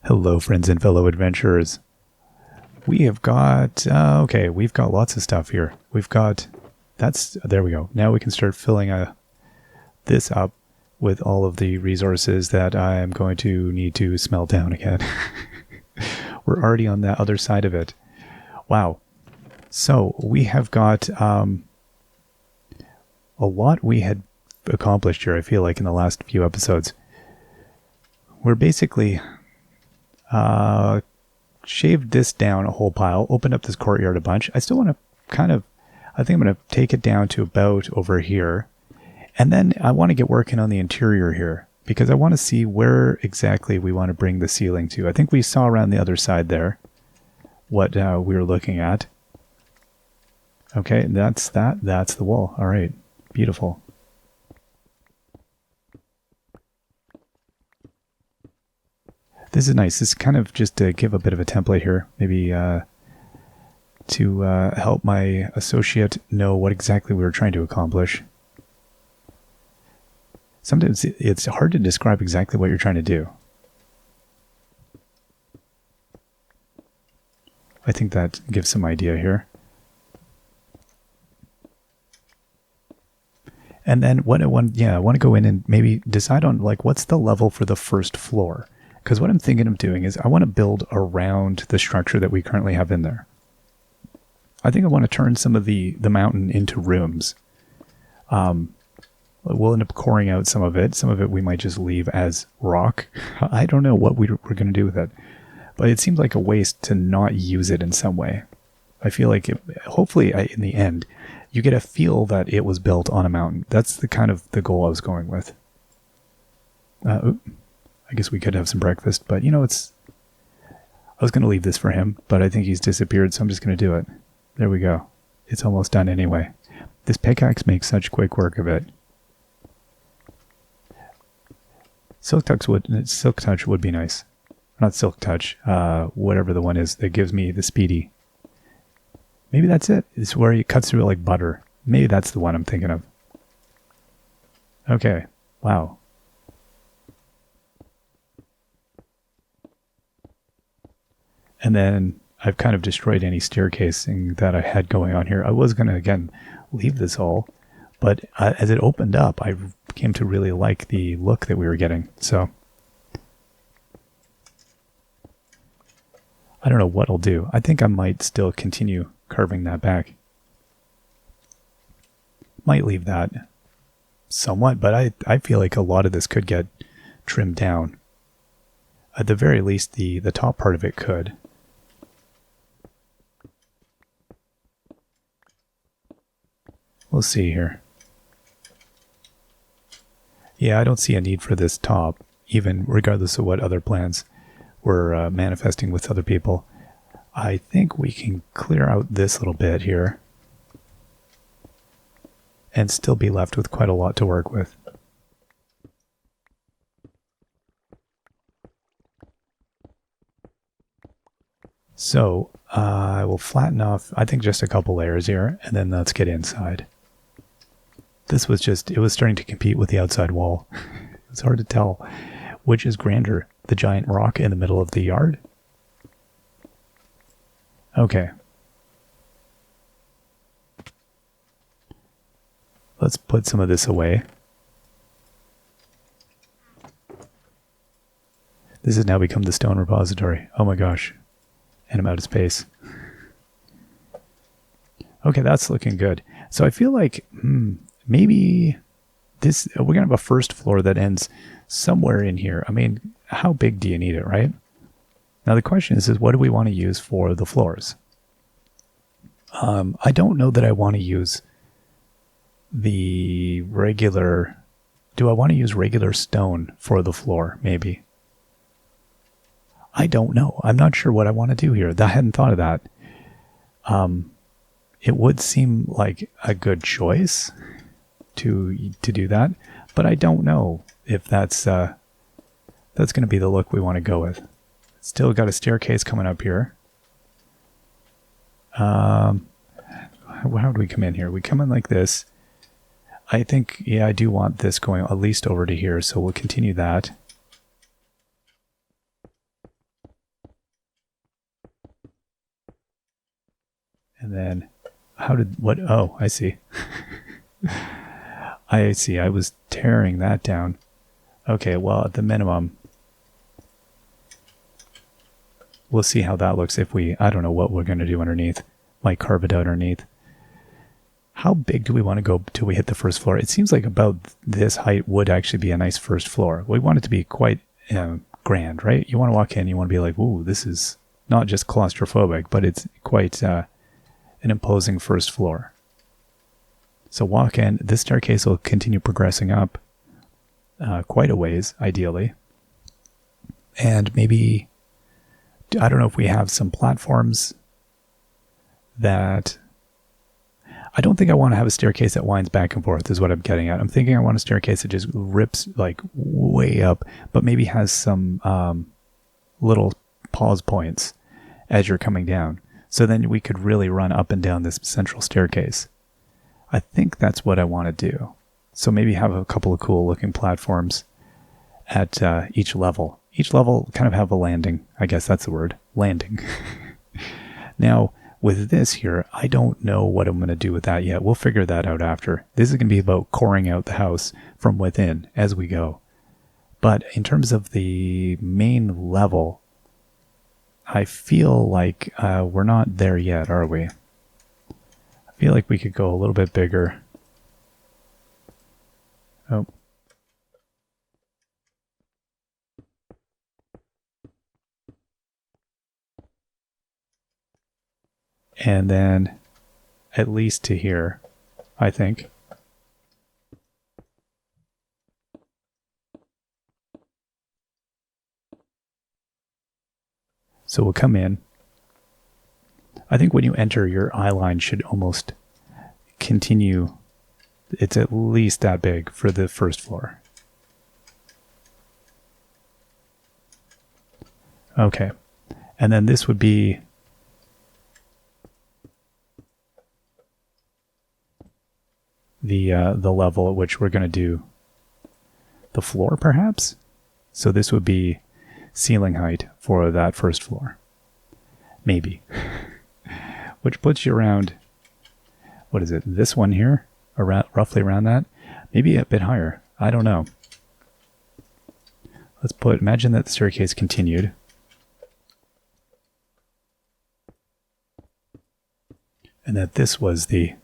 Hello, friends and fellow adventurers. We have got, okay, we've got lots of stuff here. We've got, there we go. Now we can start filling this up with all of the resources that I am going to need to smelt down again. We're already on the other side of it. Wow. So we have got a lot we had accomplished here, I feel like, in the last few episodes. We're basically shaved this down a whole pile, opened up this courtyard a bunch. I still want to I think I'm going to take it down to about over here. And then I want to get working on the interior here because I want to see where exactly we want to bring the ceiling to. I think we saw around the other side there what we were looking at. Okay, that's that. That's the wall. All right, beautiful. This is nice. This is kind of just to give a bit of a template here, maybe to help my associate know what exactly we were trying to accomplish. Sometimes it's hard to describe exactly what you're trying to do. I think that gives some idea here. And then what I want to go in and maybe decide on like what's the level for the first floor. Because what I'm thinking of doing is I want to build around the structure that we currently have in there. I think I want to turn some of the mountain into rooms. We'll end up coring out some of it. Some of it we might just leave as rock. I don't know what we're going to do with it. But it seems like a waste to not use it in some way. I feel like hopefully in the end, you get a feel that it was built on a mountain. That's the kind of the goal I was going with. I guess we could have some breakfast, but I was going to leave this for him, but I think he's disappeared, so I'm just going to do it. There we go. It's almost done anyway. This pickaxe makes such quick work of it. Silk touch would be nice. Not silk touch, whatever the one is that gives me the speedy. Maybe that's it. It's where it cuts through it like butter. Maybe that's the one I'm thinking of. Okay. Wow. And then I've kind of destroyed any staircasing that I had going on here. I was going to, again, leave this all. But as it opened up, I came to really like the look that we were getting. So I don't know what I'll do. I think I might still continue carving that back. Might leave that somewhat, but I feel like a lot of this could get trimmed down. At the very least, the top part of it could. We'll see here. Yeah, I don't see a need for this top, even regardless of what other plans we're manifesting with other people. I think we can clear out this little bit here and still be left with quite a lot to work with. So I will flatten off, I think, just a couple layers here, and then let's get inside. This was it was starting to compete with the outside wall. It's hard to tell which is grander, the giant rock in the middle of the yard. Okay. Let's put some of this away. This has now become the stone repository. Oh my gosh. And I'm out of space. Okay, that's looking good. So I feel like maybe we're going to have a first floor that ends somewhere in here. I mean, how big do you need it, right? Now the question is what do we want to use for the floors? I don't know that I want to use the regular... Do I want to use regular stone for the floor, maybe? I don't know. I'm not sure what I want to do here. I hadn't thought of that. It would seem like a good choice to do that, but I don't know if that's going to be the look we want to go with. Still got a staircase coming up here. How do we come in here? We come in like this. I think, yeah, I do want this going at least over to here, so we'll continue that. then what? Oh, I see. I see. I was tearing that down. Okay, well, at the minimum, we'll see how that looks if I don't know what we're going to do underneath. Might carve it out underneath. How big do we want to go till we hit the first floor? It seems like about this height would actually be a nice first floor. We want it to be quite grand, right? You want to walk in, you want to be like, ooh, this is not just claustrophobic, but it's quite an imposing first floor. So walk in. This staircase will continue progressing up quite a ways, ideally. And maybe, I don't know if we have some platforms that... I don't think I want to have a staircase that winds back and forth is what I'm getting at. I'm thinking I want a staircase that just rips like way up, but maybe has some little pause points as you're coming down. So then we could really run up and down this central staircase. I think that's what I want to do. So maybe have a couple of cool looking platforms at each level. Each level kind of have a landing. I guess that's the word. Landing. Now, with this here, I don't know what I'm going to do with that yet. We'll figure that out after. This is going to be about coring out the house from within as we go. But in terms of the main level, I feel like we're not there yet, are we? I feel like we could go a little bit bigger. Oh. And then at least to here, I think. So we'll come in. I think when you enter, your eye line should almost continue. It's at least that big for the first floor. Okay. And then this would be the level at which we're going to do the floor, perhaps? So this would be ceiling height for that first floor. Maybe. Which puts you around, what is it, this one here? Around, roughly around that? Maybe a bit higher. I don't know. Imagine that the staircase continued. And that this was the,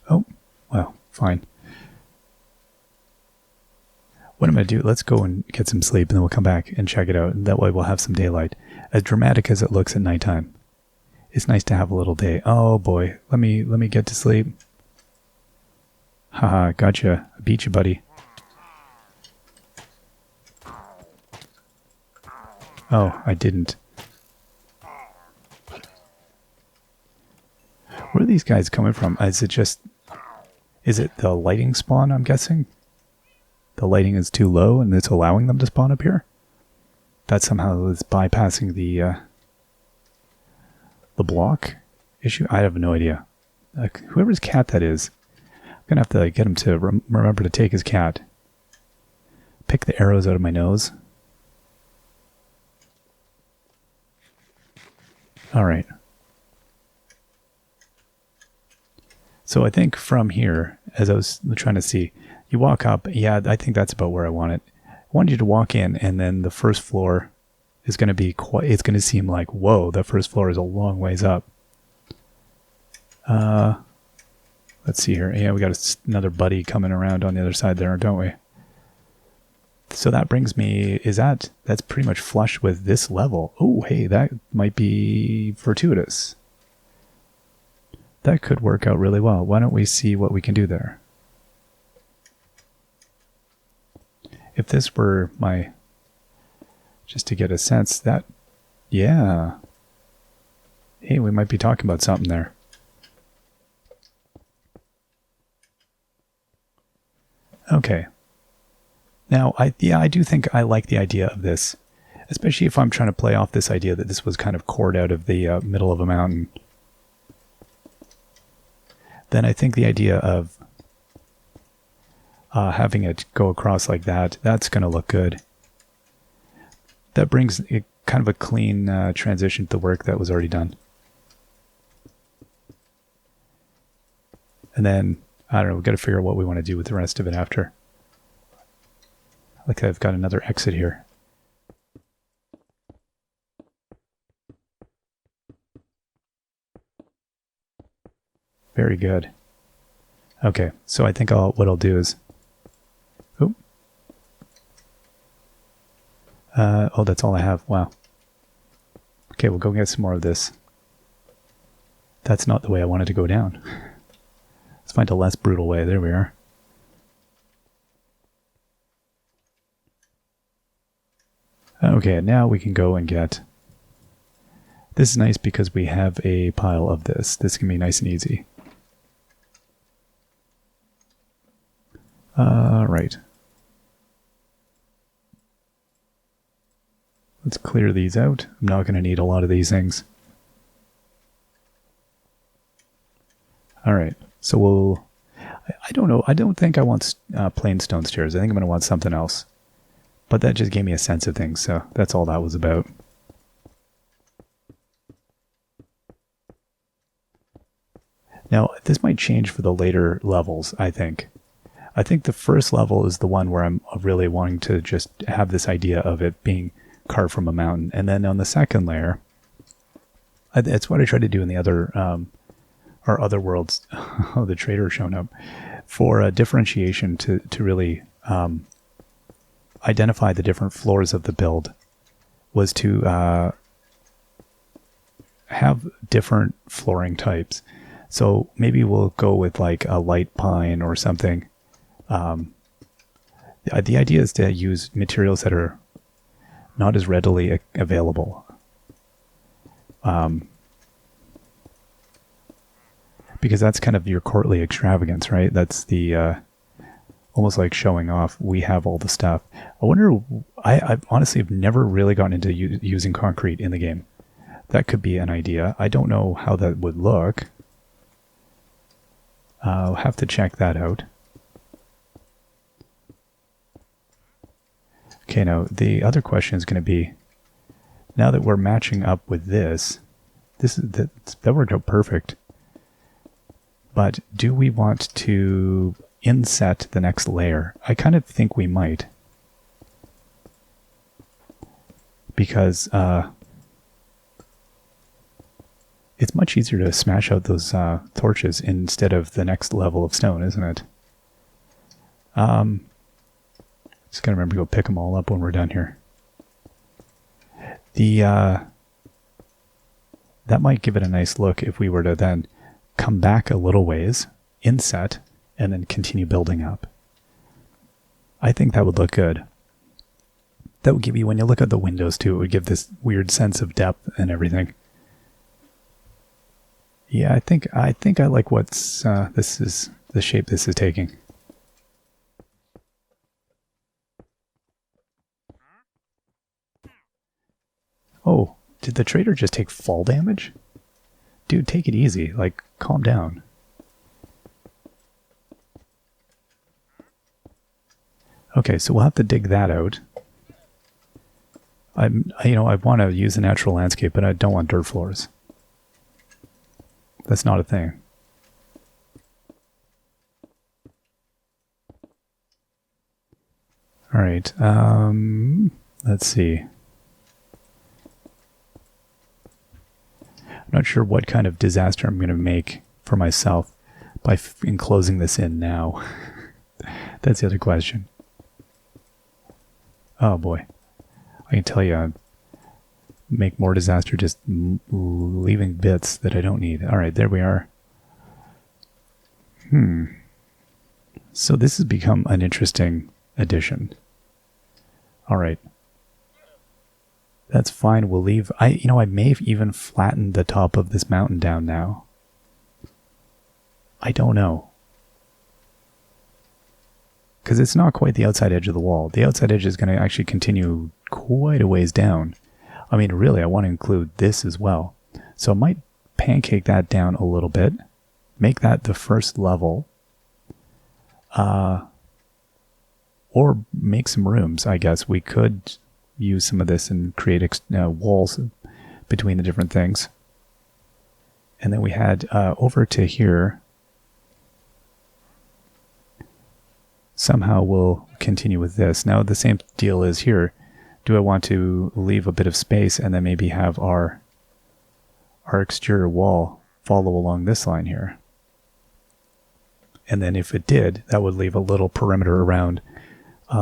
oh, well, fine. What I'm going to do, let's go and get some sleep, and then we'll come back and check it out. And that way we'll have some daylight. As dramatic as it looks at nighttime, it's nice to have a little day. Oh boy, let me get to sleep. Haha, gotcha. I beat you, buddy. Oh, I didn't. Where are these guys coming from? Is it the lighting spawn, I'm guessing? The lighting is too low and it's allowing them to spawn up here? That somehow is bypassing the block issue? I have no idea. Whoever's cat that is, I'm going to have to get him to remember to take his cat. Pick the arrows out of my nose. Alright. So I think from here, as I was trying to see, you walk up. Yeah, I think that's about where I want it. I want you to walk in, and then the first floor is going to be it's going to seem like, whoa, that first floor is a long ways up. Let's see here. Yeah, we got another buddy coming around on the other side there, don't we? So that brings me, that's pretty much flush with this level. Oh, hey, that might be fortuitous. That could work out really well. Why don't we see what we can do there? If this were just to get a sense that, yeah. Hey, we might be talking about something there. Okay. Now, I do think I like the idea of this, especially if I'm trying to play off this idea that this was kind of cored out of the middle of a mountain. Then I think the idea of having it go across like that, that's going to look good. That brings kind of a clean transition to the work that was already done. And then, I don't know, we've got to figure out what we want to do with the rest of it after. Like I've got another exit here. Very good. Okay, so I think what I'll do is... Oh. Oh, that's all I have. Wow. Okay, we'll go get some more of this. That's not the way I wanted to go down. Let's find a less brutal way. There we are. Okay, now we can go and get... This is nice because we have a pile of this. This can be nice and easy. Right. Let's clear these out. I'm not going to need a lot of these things. Alright, so we'll... I don't know. I don't think I want plain stone stairs. I think I'm going to want something else. But that just gave me a sense of things, so that's all that was about. Now, this might change for the later levels, I think. I think the first level is the one where I'm really wanting to just have this idea of it being carved from a mountain. And then on the second layer, that's what I try to do in the other, or other worlds. Oh, the trader shown up. For a differentiation to really identify the different floors of the build was to have different flooring types. So maybe we'll go with like a light pine or something. The idea is to use materials that are not as readily available. Because that's kind of your courtly extravagance, right? That's the almost like showing off. We have all the stuff. I wonder, I honestly have never really gotten into using concrete in the game. That could be an idea. I don't know how that would look. I'll have to check that out. Okay, now the other question is going to be, now that we're matching up with this that worked out perfect. But do we want to inset the next layer? I kind of think we might. Because it's much easier to smash out those torches instead of the next level of stone, isn't it? Just gotta remember to go pick them all up when we're done here. That might give it a nice look if we were to then come back a little ways, inset, and then continue building up. I think that would look good. That would give you, when you look at the windows too, it would give this weird sense of depth and everything. Yeah, I think I like what's this is the shape this is taking. Oh, did the trader just take fall damage? Dude, take it easy. Like, calm down. Okay, so we'll have to dig that out. I want to use a natural landscape, but I don't want dirt floors. That's not a thing. All right. Let's see. I'm not sure what kind of disaster I'm going to make for myself by enclosing this in now. That's the other question. Oh boy. I can tell you, I make more disaster just leaving bits that I don't need. Alright, there we are. So this has become an interesting addition. Alright. That's fine, we'll leave. I may have even flattened the top of this mountain down now. I don't know. Because it's not quite the outside edge of the wall. The outside edge is going to actually continue quite a ways down. I mean, really, I want to include this as well. So I might pancake that down a little bit. Make that the first level. Or make some rooms, I guess. We could use some of this and create walls between the different things. And then we had over to here. somehow we'll continue with this. Now the same deal is here. Do I want to leave a bit of space and then maybe have our exterior wall follow along this line here? And then if it did, that would leave a little perimeter around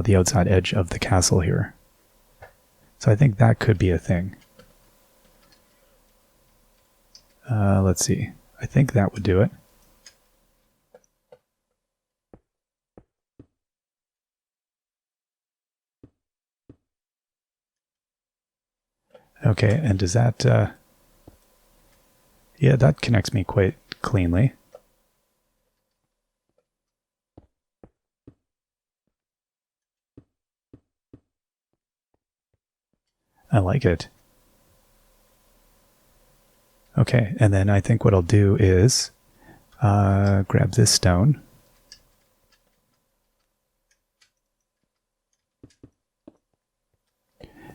the outside edge of the castle here. So I think that could be a thing. Let's see. I think that would do it. Okay, and does that... yeah, that connects me quite cleanly. I like it. Okay, and then I think what I'll do is grab this stone.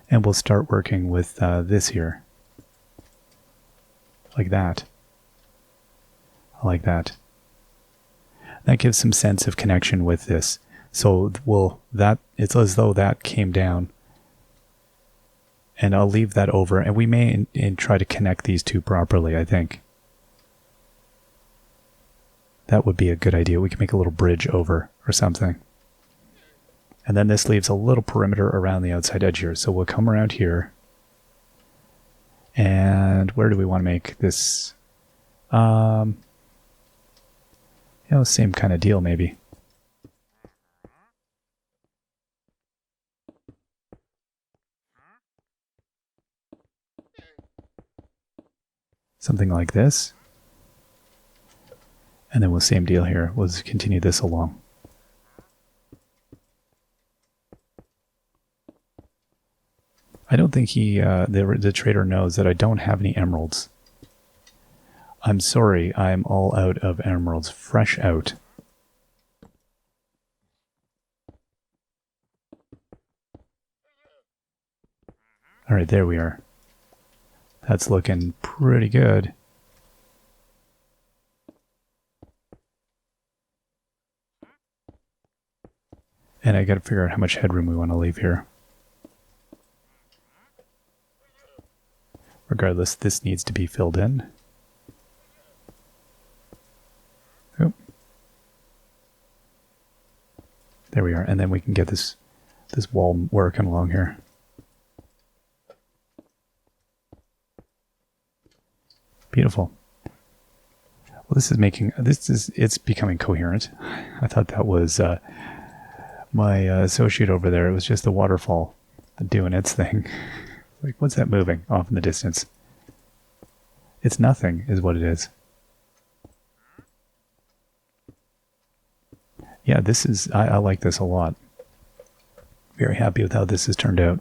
And we'll start working with this here. Like that. I like that. That gives some sense of connection with this. So it's as though that came down. And I'll leave that over, and we may try to connect these two properly, I think. That would be a good idea. We can make a little bridge over or something. And then this leaves a little perimeter around the outside edge here. So we'll come around here. And where do we want to make this? Same kind of deal maybe. Something like this. And then we'll same deal here. We'll just continue this along. I don't think the trader knows that I don't have any emeralds. I'm sorry, I'm all out of emeralds. Fresh out. Alright, there we are. That's looking pretty good. And I gotta figure out how much headroom we want to leave here. Regardless, this needs to be filled in. Oh. There we are, and then we can get this wall working along here. Beautiful. Well, it's becoming coherent. I thought that was my associate over there. It was just the waterfall doing its thing. Like, what's that moving off in the distance? It's nothing, is what it is. Yeah, I like this a lot. Very happy with how this has turned out.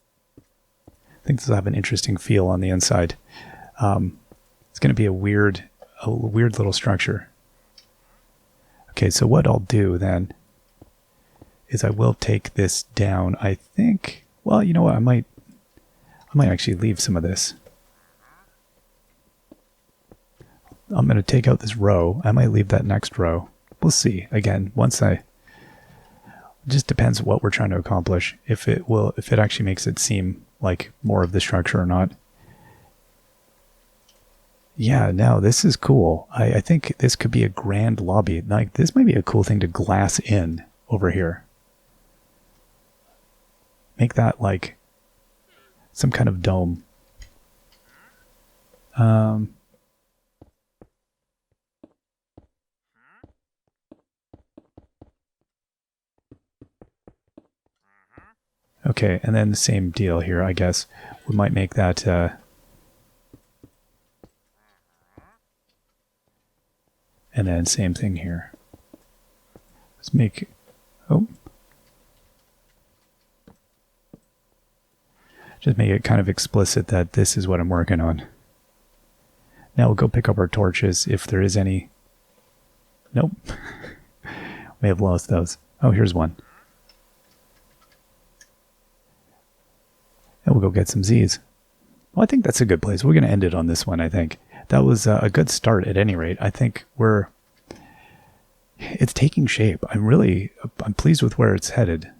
I think this will have an interesting feel on the inside. It's going to be a weird little structure. Okay, so what I'll do then is I will take this down. I think, well, you know what, I might actually leave some of this. I'm going to take out this row. I might leave that next row. We'll see. Again, it just depends what we're trying to accomplish. If it actually makes it seem like more of the structure or not. Yeah, no, this is cool. I think this could be a grand lobby. Like, this might be a cool thing to glass in over here. Make that like some kind of dome. Okay, and then the same deal here, I guess. We might make that... and then same thing here. Let's make... Oh. Just make it kind of explicit that this is what I'm working on. Now we'll go pick up our torches if there is any. Nope. May have lost those. Oh, here's one. And we'll go get some Z's. Well, I think that's a good place. We're going to end it on this one, I think. That was a good start at any rate. I think we're it's taking shape. I'm pleased with where it's headed.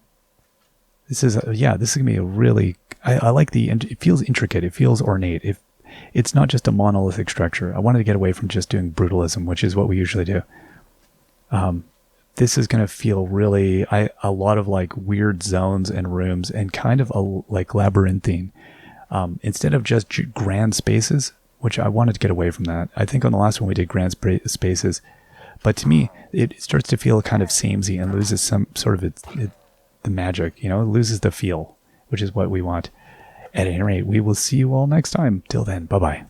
This is gonna be a really. I like it feels intricate. It feels ornate. It's not just a monolithic structure. I wanted to get away from just doing brutalism, which is what we usually do. This is going to feel really a lot of like weird zones and rooms and kind of like labyrinthine. Instead of just grand spaces, which I wanted to get away from that. I think on the last one we did grand spaces, but to me it starts to feel kind of samey and loses some sort of the magic. It loses the feel, which is what we want. At any rate, we will see you all next time. Till then, bye bye.